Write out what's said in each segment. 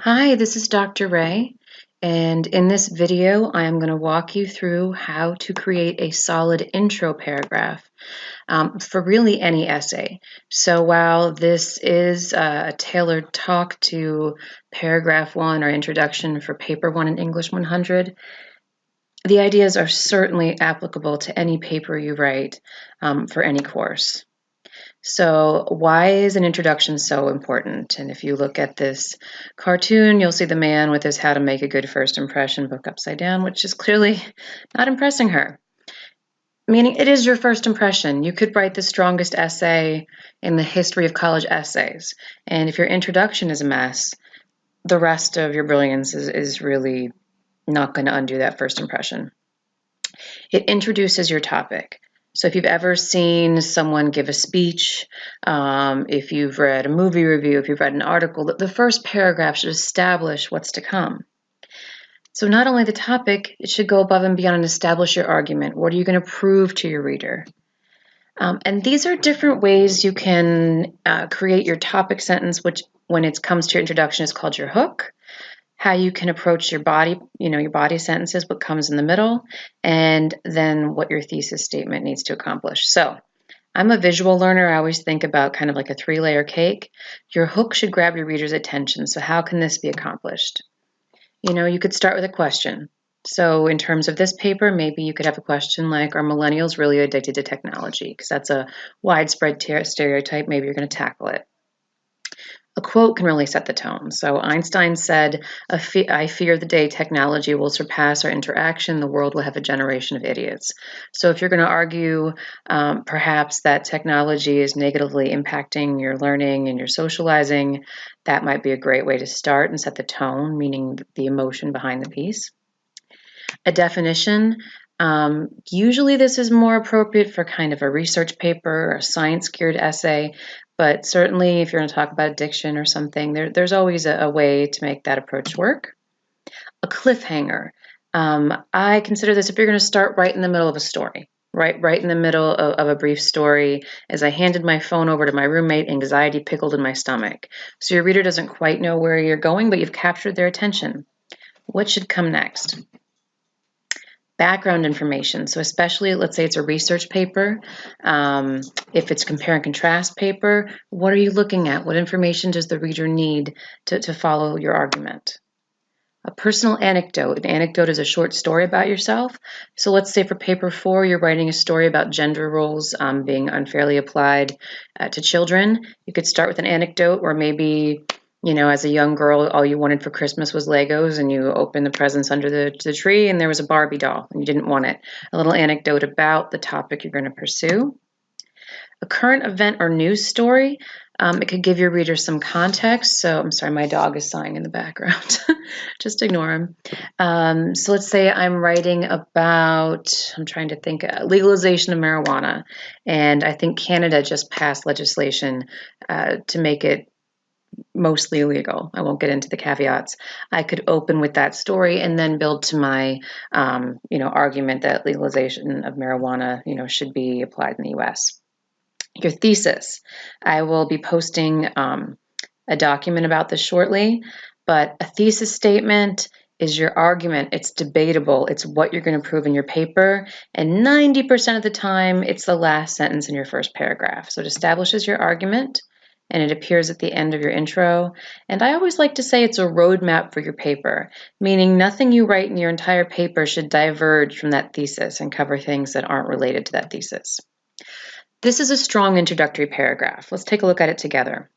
Hi, this is Dr. Ray, and in this video, I am going to walk you through how to create a solid intro paragraph for really any essay. So while this is a tailored talk to paragraph 1 or introduction for paper 1 in English 100, the ideas are certainly applicable to any paper you write for any course. So why is an introduction so important? And if you look at this cartoon, you'll see the man with his How to Make a Good First Impression book upside down, which is clearly not impressing her. Meaning it is your first impression. You could write the strongest essay in the history of college essays. And if your introduction is a mess, the rest of your brilliance is really not going to undo that first impression. It introduces your topic. So if you've ever seen someone give a speech, if you've read a movie review, if you've read an article, the first paragraph should establish what's to come. So not only the topic, it should go above and beyond and establish your argument. What are you going to prove to your reader? And these are different ways you can create your topic sentence, which when it comes to your introduction is called your hook. How you can approach your body, your body sentences, what comes in the middle, and then what your thesis statement needs to accomplish. So I'm a visual learner. I always think about kind of like a 3-layer cake. Your hook should grab your reader's attention. So how can this be accomplished? You could start with a question. So in terms of this paper, maybe you could have a question like, are millennials really addicted to technology? Because that's a widespread stereotype. Maybe you're going to tackle it. A quote can really set the tone. So Einstein said, I fear the day technology will surpass our interaction, the world will have a generation of idiots. So if you're going to argue perhaps that technology is negatively impacting your learning and your socializing, that might be a great way to start and set the tone, meaning the emotion behind the piece. A definition. Usually this is more appropriate for kind of a research paper or a science-geared essay, but certainly if you're going to talk about addiction or something, there's always a way to make that approach work. A cliffhanger. I consider this if you're going to start right in the middle of a story, right in the middle of a brief story. As I handed my phone over to my roommate, anxiety pickled in my stomach. So your reader doesn't quite know where you're going, but you've captured their attention. What should come next? Background information. So especially, let's say it's a research paper. If it's compare and contrast paper, what are you looking at? What information does the reader need to follow your argument? A personal anecdote. An anecdote is a short story about yourself. So let's say for paper 4, you're writing a story about gender roles being unfairly applied to children. You could start with an anecdote where maybe as a young girl, all you wanted for Christmas was Legos, and you opened the presents under the tree, and there was a Barbie doll, and you didn't want it. A little anecdote about the topic you're going to pursue. A current event or news story. It could give your reader some context. So I'm sorry, my dog is sighing in the background. Just ignore him. So let's say I'm writing about, I'm trying to think, legalization of marijuana. And I think Canada just passed legislation to make it mostly illegal. I won't get into the caveats. I could open with that story and then build to my, argument that legalization of marijuana, should be applied in the U.S. Your thesis. I will be posting a document about this shortly, but a thesis statement is your argument. It's debatable. It's what you're going to prove in your paper. And 90% of the time, it's the last sentence in your first paragraph. So it establishes your argument, and it appears at the end of your intro. And I always like to say it's a roadmap for your paper, meaning nothing you write in your entire paper should diverge from that thesis and cover things that aren't related to that thesis. This is a strong introductory paragraph. Let's take a look at it together.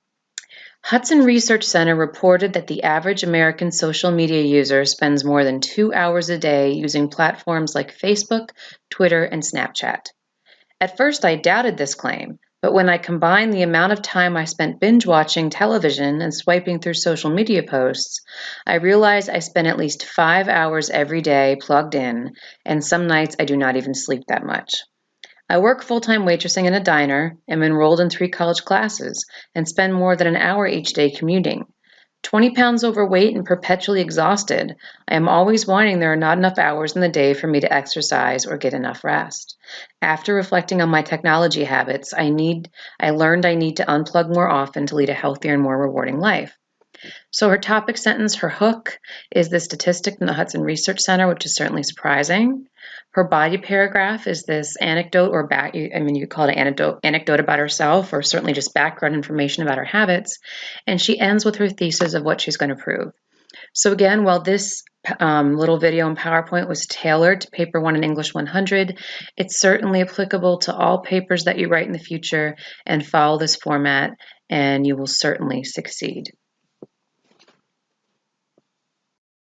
Hudson Research Center reported that the average American social media user spends more than 2 hours a day using platforms like Facebook, Twitter, and Snapchat. At first, I doubted this claim, but when I combined the amount of time I spent binge watching television and swiping through social media posts, I realized I spent at least 5 hours every day plugged in, and some nights I do not even sleep that much. I work full-time waitressing in a diner, am enrolled in 3 college classes, and spend more than an hour each day commuting. 20 pounds overweight and perpetually exhausted, I am always whining there are not enough hours in the day for me to exercise or get enough rest. After reflecting on my technology habits, I learned I need to unplug more often to lead a healthier and more rewarding life. So her topic sentence, her hook, is the statistic from the Hudson Research Center, which is certainly surprising. Her body paragraph is this anecdote or you call it an anecdote about herself, or certainly just background information about her habits. And she ends with her thesis of what she's going to prove. So again, while this little video in PowerPoint was tailored to Paper 1 and English 100, it's certainly applicable to all papers that you write in the future, and follow this format and you will certainly succeed.